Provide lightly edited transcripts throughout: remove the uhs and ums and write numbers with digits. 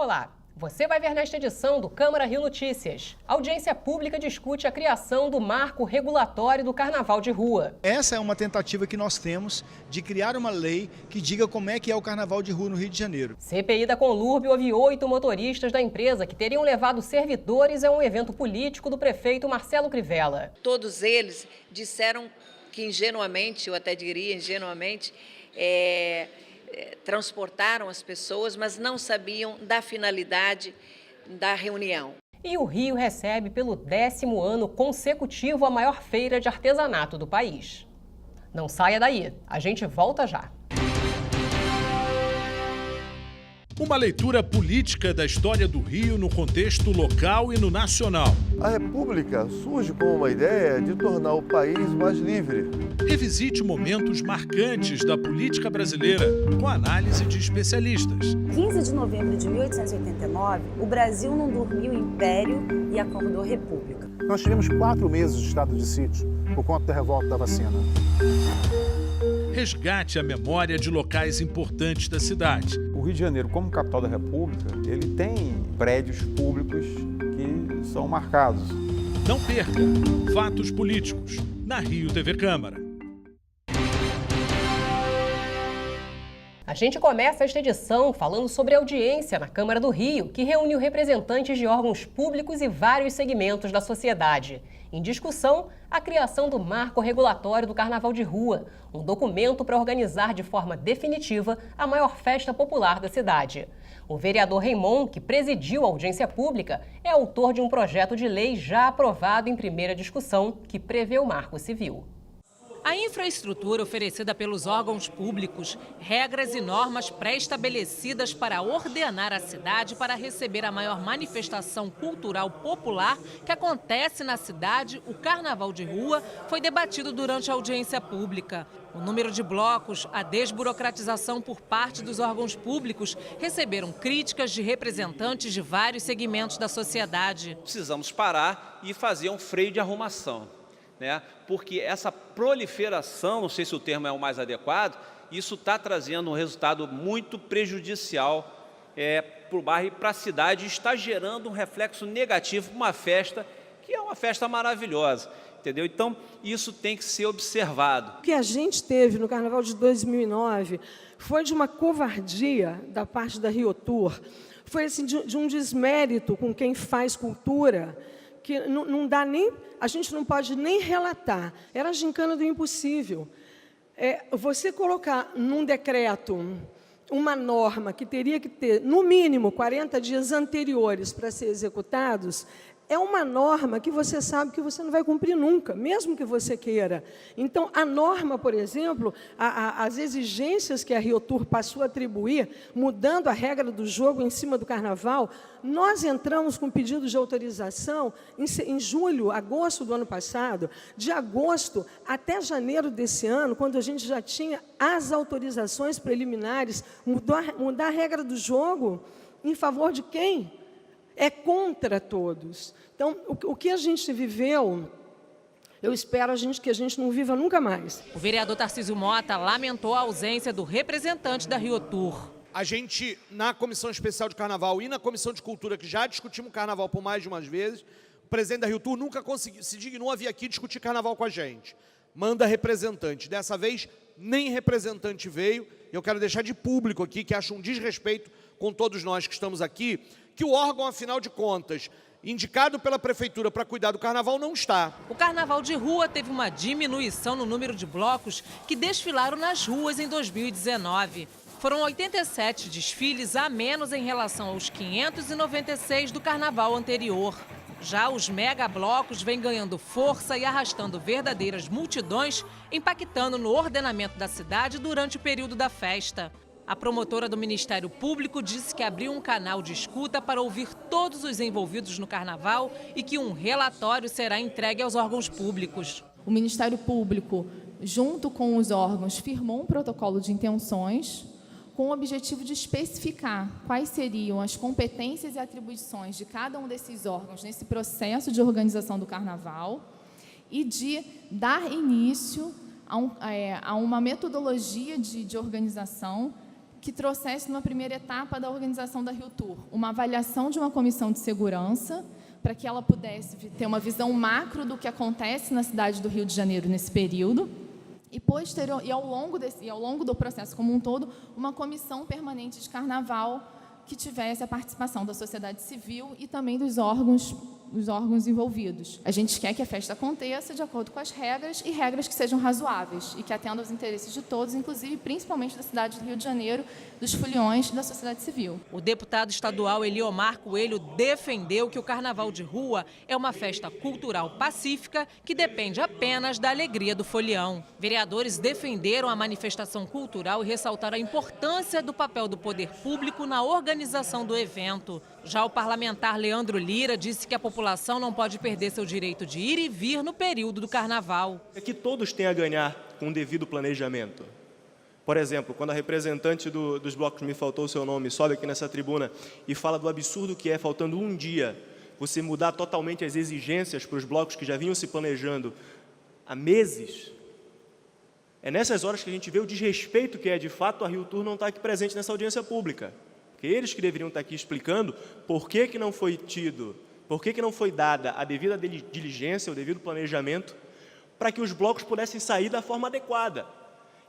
Olá, você vai ver nesta edição do Câmara Rio Notícias. A audiência pública discute a criação do marco regulatório do Carnaval de Rua. Essa é uma tentativa que nós temos de criar uma lei que diga como é que é o Carnaval de Rua no Rio de Janeiro. CPI da Conlurb houve 8 motoristas da empresa que teriam levado servidores a um evento político do prefeito Marcelo Crivella. Todos eles disseram que ingenuamente, eu até diria ingenuamente, transportaram as pessoas, mas não sabiam da finalidade da reunião. E o Rio recebe pelo 10º ano consecutivo a maior feira de artesanato do país. Não saia daí, a gente volta já. Uma leitura política da história do Rio no contexto local e no nacional. A República surge com uma ideia de tornar o país mais livre. Revisite momentos marcantes da política brasileira com análise de especialistas. 15 de novembro de 1889, o Brasil não dormiu império e acordou república. Nós tivemos 4 meses de estado de sítio por conta da revolta da vacina. Resgate a memória de locais importantes da cidade. O Rio de Janeiro, como capital da República, ele tem prédios públicos que são marcados. Não perca Fatos Políticos, na Rio TV Câmara. A gente começa esta edição falando sobre a audiência na Câmara do Rio, que reuniu representantes de órgãos públicos e vários segmentos da sociedade. Em discussão, a criação do Marco Regulatório do Carnaval de Rua, um documento para organizar de forma definitiva a maior festa popular da cidade. O vereador Raymond, que presidiu a audiência pública, é autor de um projeto de lei já aprovado em primeira discussão, que prevê o Marco Civil. A infraestrutura oferecida pelos órgãos públicos, regras e normas pré-estabelecidas para ordenar a cidade para receber a maior manifestação cultural popular que acontece na cidade, o Carnaval de Rua, foi debatido durante a audiência pública. O número de blocos, a desburocratização por parte dos órgãos públicos receberam críticas de representantes de vários segmentos da sociedade. Precisamos parar e fazer um freio de arrumação. Porque essa proliferação, não sei se o termo é o mais adequado, isso está trazendo um resultado muito prejudicial para o bairro e para a cidade, está gerando um reflexo negativo para uma festa que é uma festa maravilhosa, entendeu? Então, isso tem que ser observado. O que a gente teve no Carnaval de 2009 foi de uma covardia da parte da Rio Tour, foi assim, de um desmérito com quem faz cultura, que não dá nem, a gente não pode nem relatar. Era a gincana do impossível. Você colocar num decreto uma norma que teria que ter, no mínimo, 40 dias anteriores para ser executados, é uma norma que você sabe que você não vai cumprir nunca, mesmo que você queira. Então, a norma, por exemplo, as exigências que a Rio Tour passou a atribuir, mudando a regra do jogo em cima do Carnaval, nós entramos com pedido de autorização em julho, agosto do ano passado. De agosto até janeiro desse ano, quando a gente já tinha as autorizações preliminares, mudar a regra do jogo em favor de quem? É contra todos. Então, o que a gente viveu, eu espero que a gente não viva nunca mais. O vereador Tarcísio Mota lamentou a ausência do representante da Rio Tour. A gente, na Comissão Especial de Carnaval e na Comissão de Cultura, que já discutimos Carnaval por mais de umas vezes, o presidente da Rio Tour nunca se dignou a vir aqui discutir Carnaval com a gente. Manda representante. Dessa vez, nem representante veio. Eu quero deixar de público aqui, que acho um desrespeito com todos nós que estamos aqui, que o órgão, afinal de contas, indicado pela Prefeitura para cuidar do Carnaval, não está. O Carnaval de Rua teve uma diminuição no número de blocos que desfilaram nas ruas em 2019. Foram 87 desfiles a menos em relação aos 596 do Carnaval anterior. Já os megablocos vêm ganhando força e arrastando verdadeiras multidões, impactando no ordenamento da cidade durante o período da festa. A promotora do Ministério Público disse que abriu um canal de escuta para ouvir todos os envolvidos no Carnaval e que um relatório será entregue aos órgãos públicos. O Ministério Público, junto com os órgãos, firmou um protocolo de intenções com o objetivo de especificar quais seriam as competências e atribuições de cada um desses órgãos nesse processo de organização do Carnaval e de dar início a uma metodologia de organização que trouxesse, numa primeira etapa da organização da Rio Tour, uma avaliação de uma comissão de segurança, para que ela pudesse ter uma visão macro do que acontece na cidade do Rio de Janeiro nesse período, e ao longo do processo como um todo, uma comissão permanente de carnaval que tivesse a participação da sociedade civil e também dos órgãos envolvidos. A gente quer que a festa aconteça de acordo com as regras e regras que sejam razoáveis e que atendam aos interesses de todos, inclusive, principalmente da cidade do Rio de Janeiro, dos foliões e da sociedade civil. O deputado estadual Eliomar Coelho defendeu que o Carnaval de Rua é uma festa cultural pacífica que depende apenas da alegria do folião. Vereadores defenderam a manifestação cultural e ressaltaram a importância do papel do poder público na organização do evento. Já o parlamentar Leandro Lira disse que a população não pode perder seu direito de ir e vir no período do Carnaval. É que todos têm a ganhar com o devido planejamento. Por exemplo, quando a representante dos blocos, me faltou o seu nome, sobe aqui nessa tribuna e fala do absurdo que é, faltando um dia, você mudar totalmente as exigências para os blocos que já vinham se planejando há meses, é nessas horas que a gente vê o desrespeito que é, de fato, a Rio Tour não está aqui presente nessa audiência pública. Porque eles que deveriam estar aqui explicando por que não foi dada a devida diligência, o devido planejamento, para que os blocos pudessem sair da forma adequada.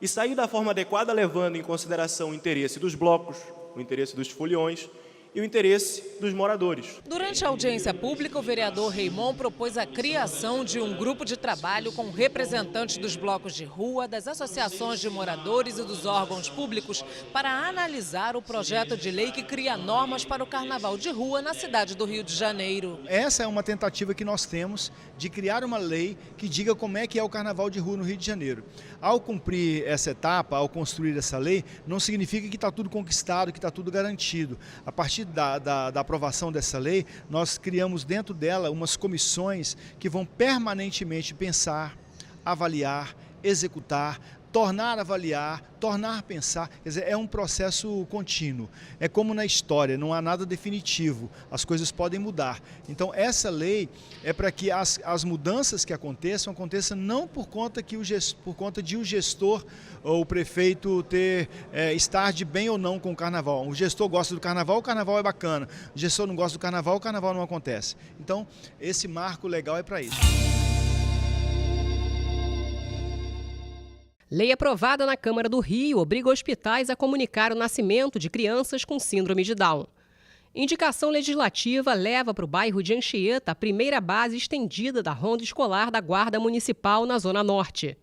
E sair da forma adequada levando em consideração o interesse dos blocos, o interesse dos foliões e o interesse dos moradores. Durante a audiência pública, o vereador Raimon propôs a criação de um grupo de trabalho com representantes dos blocos de rua, das associações de moradores e dos órgãos públicos para analisar o projeto de lei que cria normas para o Carnaval de Rua na cidade do Rio de Janeiro. Essa é uma tentativa que nós temos de criar uma lei que diga como é que é o Carnaval de Rua no Rio de Janeiro. Ao cumprir essa etapa, ao construir essa lei, não significa que está tudo conquistado, que está tudo garantido. A partir da aprovação dessa lei, nós criamos dentro dela umas comissões que vão permanentemente pensar, avaliar, executar, tornar a avaliar, tornar a pensar. Quer dizer, é um processo contínuo. É como na história, não há nada definitivo, as coisas podem mudar. Então essa lei é para que as mudanças que aconteçam não por conta de o gestor ou o prefeito estar de bem ou não com o carnaval. O gestor gosta do carnaval, o carnaval é bacana. O gestor não gosta do carnaval, o carnaval não acontece. Então esse marco legal é para isso. Lei aprovada na Câmara do Rio obriga hospitais a comunicar o nascimento de crianças com síndrome de Down. Indicação legislativa leva para o bairro de Anchieta a primeira base estendida da ronda escolar da Guarda Municipal na Zona Norte.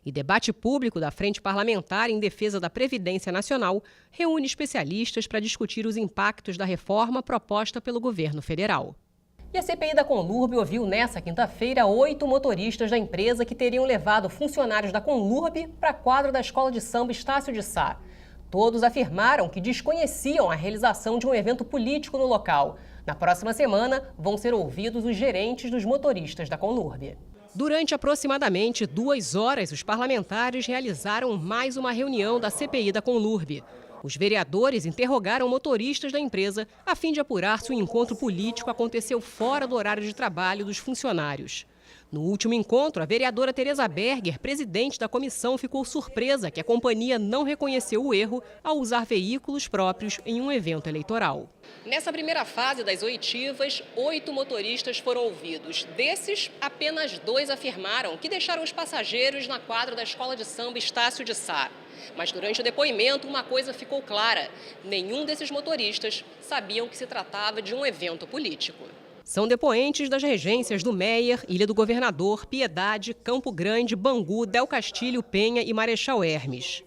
E debate público da Frente Parlamentar em Defesa da Previdência Nacional reúne especialistas para discutir os impactos da reforma proposta pelo governo federal. E a CPI da Conlurb ouviu nesta quinta-feira 8 motoristas da empresa que teriam levado funcionários da Conlurb para a quadra da Escola de Samba Estácio de Sá. Todos afirmaram que desconheciam a realização de um evento político no local. Na próxima semana, vão ser ouvidos os gerentes dos motoristas da Conlurb. Durante aproximadamente 2 horas, os parlamentares realizaram mais uma reunião da CPI da Conlurb. Os vereadores interrogaram motoristas da empresa a fim de apurar se o encontro político aconteceu fora do horário de trabalho dos funcionários. No último encontro, a vereadora Tereza Berger, presidente da comissão, ficou surpresa que a companhia não reconheceu o erro ao usar veículos próprios em um evento eleitoral. Nessa primeira fase das oitivas, 8 motoristas foram ouvidos. Desses, apenas 2 afirmaram que deixaram os passageiros na quadra da Escola de Samba Estácio de Sá. Mas durante o depoimento, uma coisa ficou clara: nenhum desses motoristas sabiam que se tratava de um evento político. São depoentes das regências do Meier, Ilha do Governador, Piedade, Campo Grande, Bangu, Del Castilho, Penha e Marechal Hermes.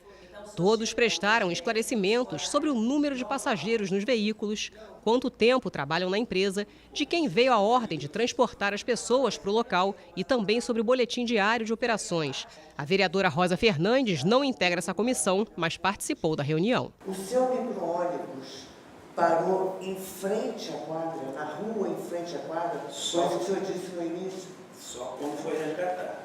Todos prestaram esclarecimentos sobre o número de passageiros nos veículos, quanto tempo trabalham na empresa, de quem veio a ordem de transportar as pessoas para o local e também sobre o boletim diário de operações. A vereadora Rosa Fernandes não integra essa comissão, mas participou da reunião. O seu micro-ônibus parou em frente à quadra, na rua em frente à quadra, só o que o senhor disse no início? Só quando foi resgatado.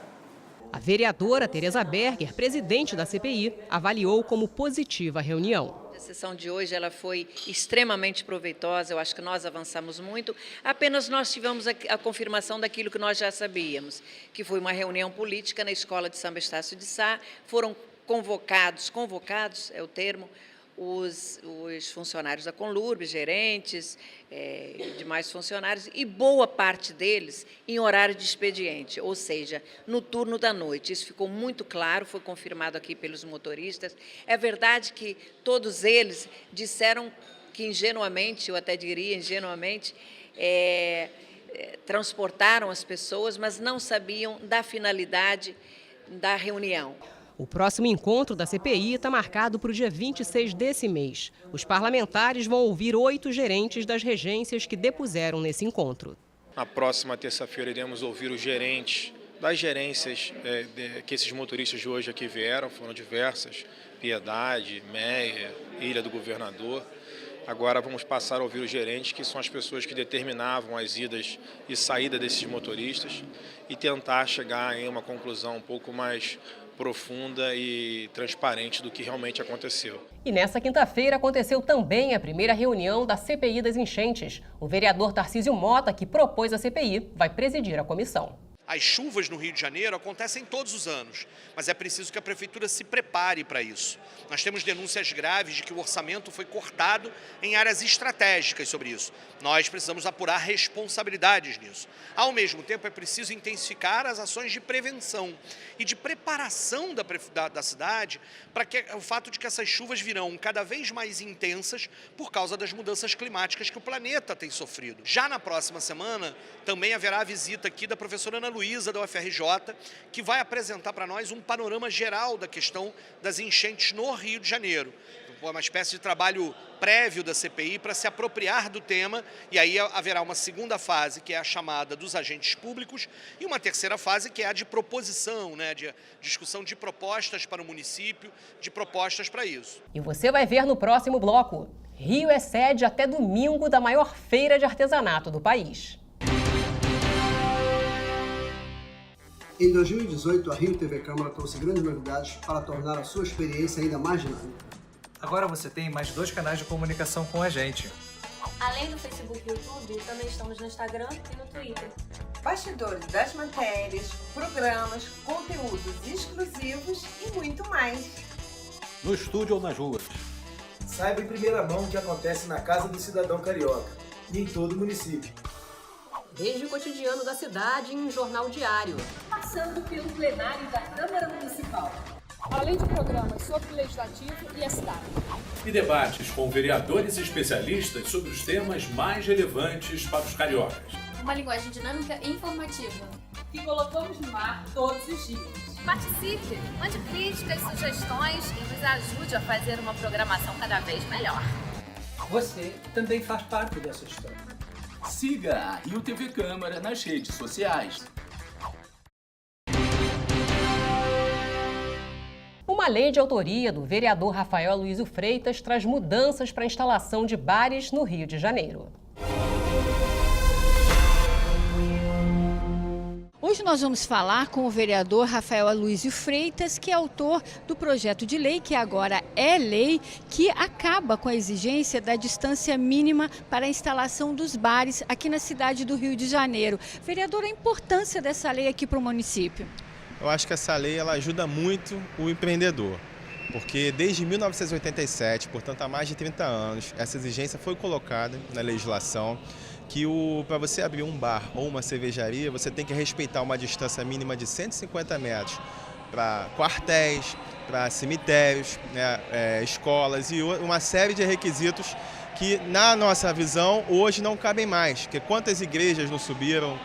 A vereadora Tereza Berger, presidente da CPI, avaliou como positiva a reunião. A sessão de hoje ela foi extremamente proveitosa, eu acho que nós avançamos muito, apenas nós tivemos a confirmação daquilo que nós já sabíamos, que foi uma reunião política na Escola de Samba Estácio de Sá, foram convocados é o termo, os funcionários da Conlurb, gerentes, demais funcionários, e boa parte deles em horário de expediente, ou seja, no turno da noite. Isso ficou muito claro, foi confirmado aqui pelos motoristas. É verdade que todos eles disseram que ingenuamente, eu até diria ingenuamente, transportaram as pessoas, mas não sabiam da finalidade da reunião. O próximo encontro da CPI está marcado para o dia 26 desse mês. Os parlamentares vão ouvir 8 gerentes das regências que depuseram nesse encontro. Na próxima terça-feira iremos ouvir os gerentes das gerências que esses motoristas de hoje aqui vieram, foram diversas, Piedade, Meia, Ilha do Governador. Agora vamos passar a ouvir os gerentes, que são as pessoas que determinavam as idas e saídas desses motoristas, e tentar chegar em uma conclusão um pouco mais profunda e transparente do que realmente aconteceu. E nessa quinta-feira aconteceu também a primeira reunião da CPI das enchentes. O vereador Tarcísio Mota, que propôs a CPI, vai presidir a comissão. As chuvas no Rio de Janeiro acontecem todos os anos, mas é preciso que a Prefeitura se prepare para isso. Nós temos denúncias graves de que o orçamento foi cortado em áreas estratégicas sobre isso. Nós precisamos apurar responsabilidades nisso. Ao mesmo tempo, é preciso intensificar as ações de prevenção e de preparação da cidade para que o fato de que essas chuvas virão cada vez mais intensas por causa das mudanças climáticas que o planeta tem sofrido. Já na próxima semana, também haverá a visita aqui da professora Ana Luísa, da UFRJ, que vai apresentar para nós um panorama geral da questão das enchentes no Rio de Janeiro. Uma espécie de trabalho prévio da CPI para se apropriar do tema, e aí haverá uma segunda fase, que é a chamada dos agentes públicos, e uma terceira fase, que é a de proposição, de discussão de propostas para o município, de propostas para isso. E você vai ver no próximo bloco. Rio é sede até domingo da maior feira de artesanato do país. Em 2018, a Rio TV Câmara trouxe grandes novidades para tornar a sua experiência ainda mais dinâmica. Agora você tem mais 2 canais de comunicação com a gente. Além do Facebook e YouTube, também estamos no Instagram e no Twitter. Bastidores das matérias, programas, conteúdos exclusivos e muito mais. No estúdio ou nas ruas. Saiba em primeira mão o que acontece na Casa do Cidadão Carioca e em todo o município. Desde o cotidiano da cidade em um jornal diário. Passando pelo plenário da Câmara Municipal. Além de programas sobre o Legislativo e a cidade. E debates com vereadores e especialistas sobre os temas mais relevantes para os cariocas. Uma linguagem dinâmica e informativa. Que colocamos no ar todos os dias. Participe, mande críticas, sugestões e nos ajude a fazer uma programação cada vez melhor. Você também faz parte dessa história. Siga a Rio TV Câmara nas redes sociais. Uma lei de autoria do vereador Rafael Aloysio Freitas traz mudanças para a instalação de bares no Rio de Janeiro. Hoje nós vamos falar com o vereador Rafael Aloysio Freitas, que é autor do projeto de lei, que agora é lei, que acaba com a exigência da distância mínima para a instalação dos bares aqui na cidade do Rio de Janeiro. Vereador, a importância dessa lei aqui para o município? Eu acho que essa lei ela ajuda muito o empreendedor, porque desde 1987, portanto há mais de 30 anos, essa exigência foi colocada na legislação, que para você abrir um bar ou uma cervejaria, você tem que respeitar uma distância mínima de 150 metros para quartéis, para cemitérios, escolas e uma série de requisitos que, na nossa visão, hoje não cabem mais, porque quantas igrejas não subiram,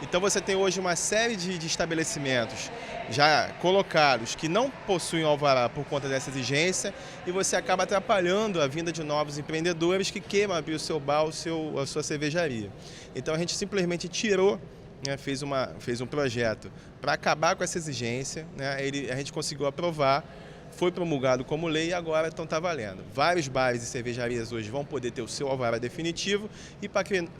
Então você tem hoje uma série de estabelecimentos já colocados que não possuem alvará por conta dessa exigência, e você acaba atrapalhando a vinda de novos empreendedores que queiram abrir o seu bar, a sua cervejaria. Então a gente simplesmente tirou, fez um projeto para acabar com essa exigência, a gente conseguiu aprovar, foi promulgado como lei e agora está valendo. Vários bares e cervejarias hoje vão poder ter o seu alvará definitivo, e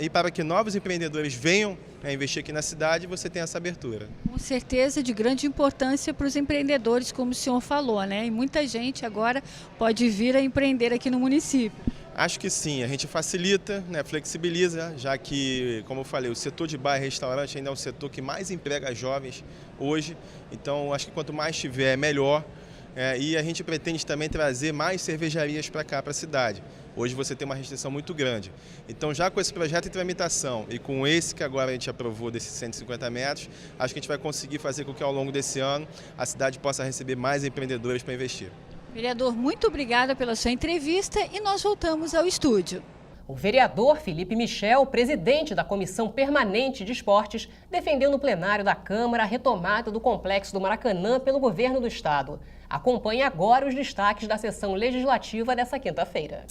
para que novos empreendedores venham a investir aqui na cidade, você tem essa abertura. Com certeza de grande importância para os empreendedores, como o senhor falou, E muita gente agora pode vir a empreender aqui no município. Acho que sim, a gente facilita, flexibiliza, já que, como eu falei, o setor de bar e restaurante ainda é um setor que mais emprega jovens hoje, então acho que quanto mais tiver, melhor. e a gente pretende também trazer mais cervejarias para cá, para a cidade. Hoje você tem uma restrição muito grande. Então, já com esse projeto em tramitação e com esse que agora a gente aprovou desses 150 metros, acho que a gente vai conseguir fazer com que ao longo desse ano a cidade possa receber mais empreendedores para investir. Vereador, muito obrigada pela sua entrevista e nós voltamos ao estúdio. O vereador Felipe Michel, presidente da Comissão Permanente de Esportes, defendeu no plenário da Câmara a retomada do Complexo do Maracanã pelo governo do estado. Acompanhe agora os destaques da sessão legislativa dessa quinta-feira.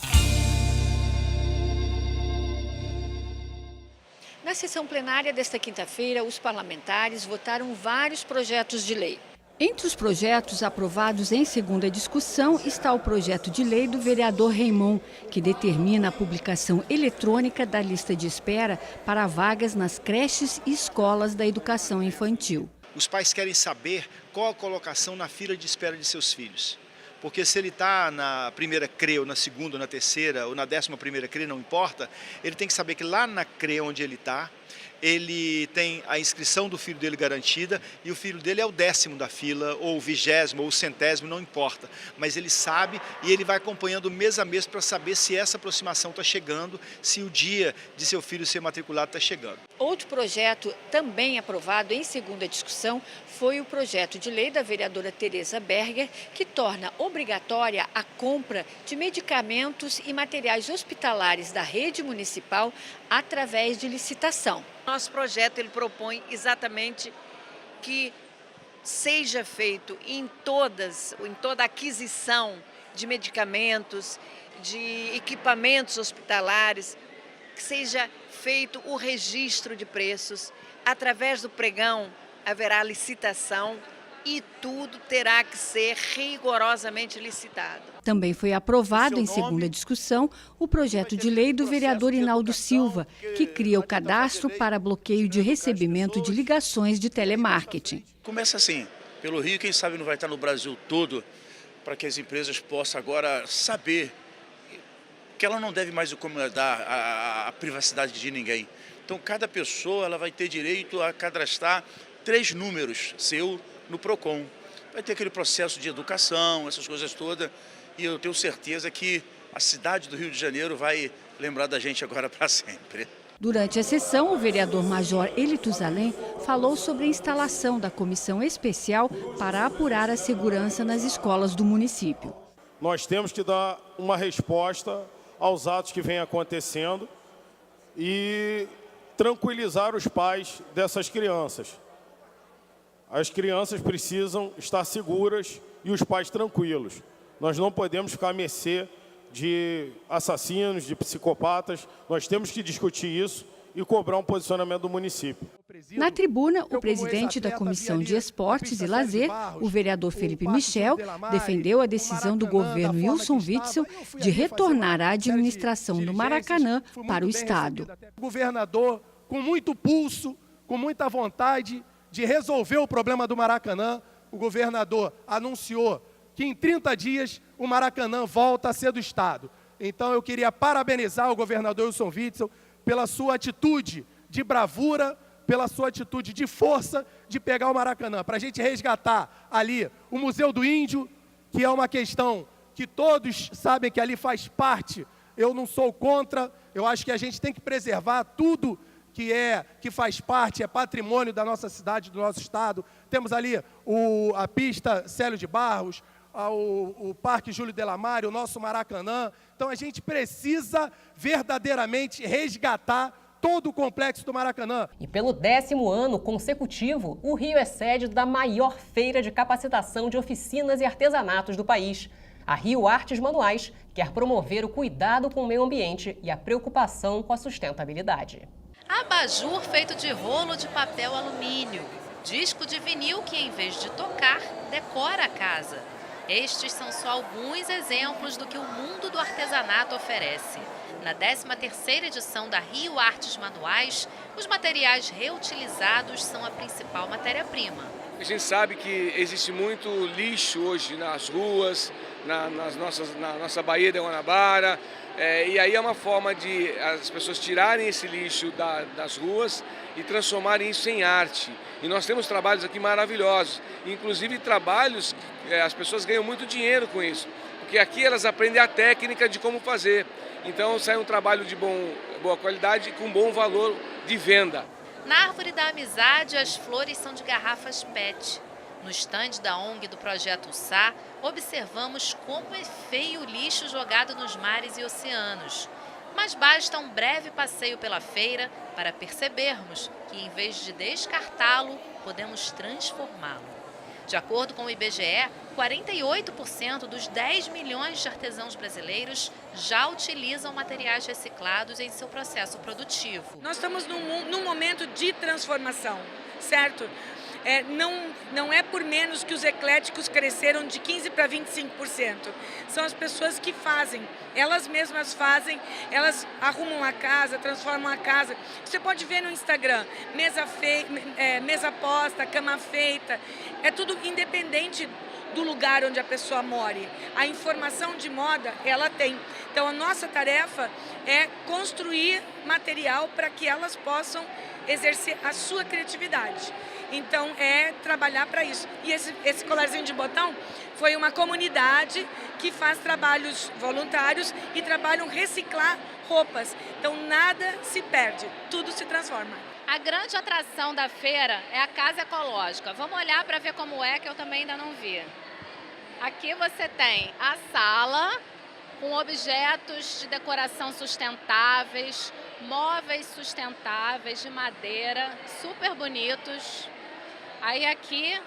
Na sessão plenária desta quinta-feira, os parlamentares votaram vários projetos de lei. Entre os projetos aprovados em segunda discussão está o projeto de lei do vereador Raimon, que determina a publicação eletrônica da lista de espera para vagas nas creches e escolas da educação infantil. Os pais querem saber qual a colocação na fila de espera de seus filhos. Porque se ele está na primeira CRE, ou na segunda, ou na terceira, ou na 11ª CRE, não importa, ele tem que saber que lá na CRE onde ele está, ele tem a inscrição do filho dele garantida e o filho dele é o 10º da fila, ou o 20º, ou o 100º, não importa. Mas ele sabe e ele vai acompanhando mês a mês para saber se essa aproximação está chegando, se o dia de seu filho ser matriculado está chegando. Outro projeto também aprovado em segunda discussão foi o projeto de lei da vereadora Tereza Berger, que torna obrigatória a compra de medicamentos e materiais hospitalares da rede municipal através de licitação. Nosso projeto ele propõe exatamente que seja feito em toda aquisição de medicamentos, de equipamentos hospitalares, que seja feito o registro de preços. Através do pregão haverá licitação e tudo terá que ser rigorosamente licitado. Também foi aprovado em segunda discussão o projeto de lei do vereador Hinaldo Silva, que cria o cadastro para bloqueio de recebimento de ligações de telemarketing. Começa assim, pelo Rio, quem sabe não vai estar no Brasil todo, para que as empresas possam agora saber que ela não deve mais incomodar a privacidade de ninguém. Então, cada pessoa ela vai ter direito a cadastrar 3 números seu no PROCON. Vai ter aquele processo de educação, essas coisas todas, e eu tenho certeza que a cidade do Rio de Janeiro vai lembrar da gente agora para sempre. Durante a sessão, o vereador Major Elituzalém falou sobre a instalação da comissão especial para apurar a segurança nas escolas do município. Nós temos que dar uma resposta aos atos que vêm acontecendo e tranquilizar os pais dessas crianças. As crianças precisam estar seguras e os pais tranquilos. Nós não podemos ficar à mercê de assassinos, de psicopatas. Nós temos que discutir isso e cobrar um posicionamento do município. Na tribuna, o presidente da Comissão de Esportes e Lazer, o vereador Felipe Michel, defendeu a decisão do governo Wilson Witzel de retornar a administração do Maracanã para o Estado. O governador, com muito pulso, com muita vontade de resolver o problema do Maracanã, o governador anunciou que em 30 dias o Maracanã volta a ser do Estado. Então eu queria parabenizar o governador Wilson Witzel pela sua atitude de bravura, pela sua atitude de força de pegar o Maracanã, para a gente resgatar ali o Museu do Índio, que é uma questão que todos sabem que ali faz parte. Eu não sou contra, eu acho que a gente tem que preservar tudo que faz parte, é patrimônio da nossa cidade, do nosso estado. Temos ali a pista Célio de Barros, o Parque Júlio Delamare, o nosso Maracanã. Então a gente precisa verdadeiramente resgatar todo o complexo do Maracanã. E pelo 10º ano consecutivo, o Rio é sede da maior feira de capacitação de oficinas e artesanatos do país. A Rio Artes Manuais quer promover o cuidado com o meio ambiente e a preocupação com a sustentabilidade. Abajur feito de rolo de papel alumínio. Disco de vinil que, em vez de tocar, decora a casa. Estes são só alguns exemplos do que o mundo do artesanato oferece. Na 13ª edição da Rio Artes Manuais, os materiais reutilizados são a principal matéria-prima. A gente sabe que existe muito lixo hoje nas ruas, na nossa Baía de Guanabara, e aí é uma forma de as pessoas tirarem esse lixo das ruas e transformarem isso em arte. E nós temos trabalhos aqui maravilhosos, inclusive trabalhos que as pessoas ganham muito dinheiro com isso, porque aqui elas aprendem a técnica de como fazer. Então sai um trabalho de boa qualidade e com bom valor de venda. Na Árvore da Amizade, as flores são de garrafas PET. No estande da ONG do Projeto Sá, observamos como é feio o lixo jogado nos mares e oceanos. Mas basta um breve passeio pela feira para percebermos que, em vez de descartá-lo, podemos transformá-lo. De acordo com o IBGE, 48% dos 10 milhões de artesãos brasileiros já utilizam materiais reciclados em seu processo produtivo. Nós estamos num momento de transformação, certo? Não é por menos que os ecléticos cresceram de 15% para 25%. São as pessoas que fazem, elas mesmas fazem, elas arrumam a casa, transformam a casa. Você pode ver no Instagram, mesa posta, cama feita, é tudo independente do lugar onde a pessoa more. A informação de moda, ela tem. Então, a nossa tarefa é construir material para que elas possam exercer a sua criatividade. Então, é trabalhar para isso. E esse colarzinho de botão foi uma comunidade que faz trabalhos voluntários e trabalham reciclar roupas. Então, nada se perde, tudo se transforma. A grande atração da feira é a Casa Ecológica. Vamos olhar para ver como é, que eu também ainda não vi. Aqui você tem a sala com objetos de decoração sustentáveis, móveis sustentáveis de madeira, super bonitos. Aí aqui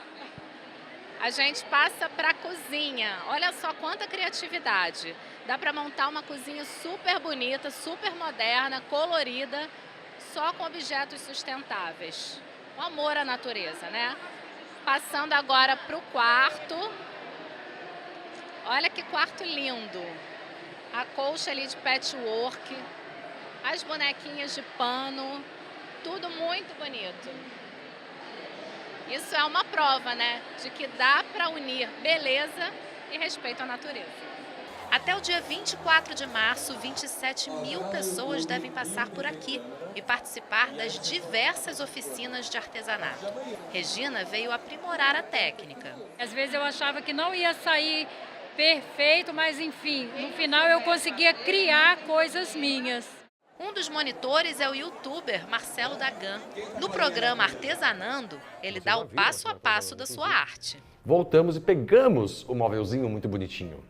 a gente passa para a cozinha. Olha só quanta criatividade. Dá para montar uma cozinha super bonita, super moderna, colorida, só com objetos sustentáveis. Um amor à natureza, né? Passando agora para o quarto. Olha que quarto lindo. A colcha ali de patchwork, as bonequinhas de pano, tudo muito bonito. Isso é uma prova, né, de que dá para unir beleza e respeito à natureza. Até o dia 24 de março, 27 mil pessoas devem passar por aqui e participar das diversas oficinas de artesanato. Regina veio aprimorar a técnica. Às vezes eu achava que não ia sair perfeito, mas enfim, no final eu conseguia criar coisas minhas. Um dos monitores é o youtuber Marcelo Dagan. No programa Artesanando, ele dá o passo a passo da sua arte. Voltamos e pegamos o móvelzinho muito bonitinho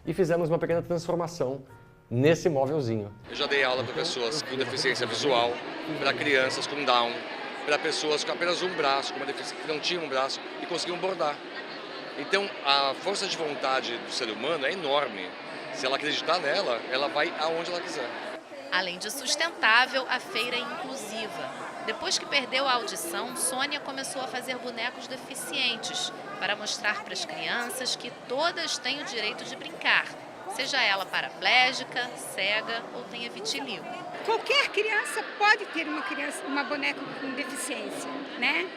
e fizemos uma pequena transformação nesse móvelzinho. Eu já dei aula para pessoas com deficiência visual, para crianças com Down, para pessoas com apenas um braço, com uma deficiência que não tinham um braço e conseguiam bordar. Então, a força de vontade do ser humano é enorme. Se ela acreditar nela, ela vai aonde ela quiser. Além de sustentável, a feira é inclusiva. Depois que perdeu a audição, Sônia começou a fazer bonecos deficientes para mostrar para as crianças que todas têm o direito de brincar, seja ela paraplégica, cega ou tenha vitiligo. Qualquer criança pode ter uma boneca com deficiência, né?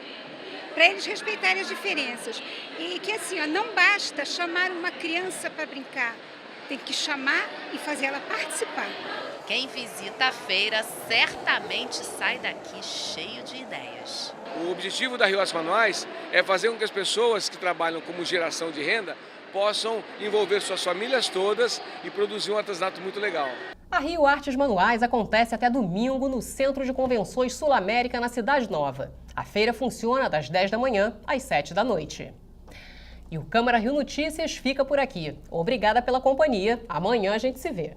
Para eles respeitarem as diferenças. E que assim, não basta chamar uma criança para brincar, tem que chamar e fazer ela participar. Quem visita a feira certamente sai daqui cheio de ideias. O objetivo da Rio Artes Manuais é fazer com que as pessoas que trabalham como geração de renda possam envolver suas famílias todas e produzir um artesanato muito legal. A Rio Artes Manuais acontece até domingo no Centro de Convenções Sul-América, na Cidade Nova. A feira funciona das 10 da manhã às 7 da noite. E o Câmara Rio Notícias fica por aqui. Obrigada pela companhia. Amanhã a gente se vê.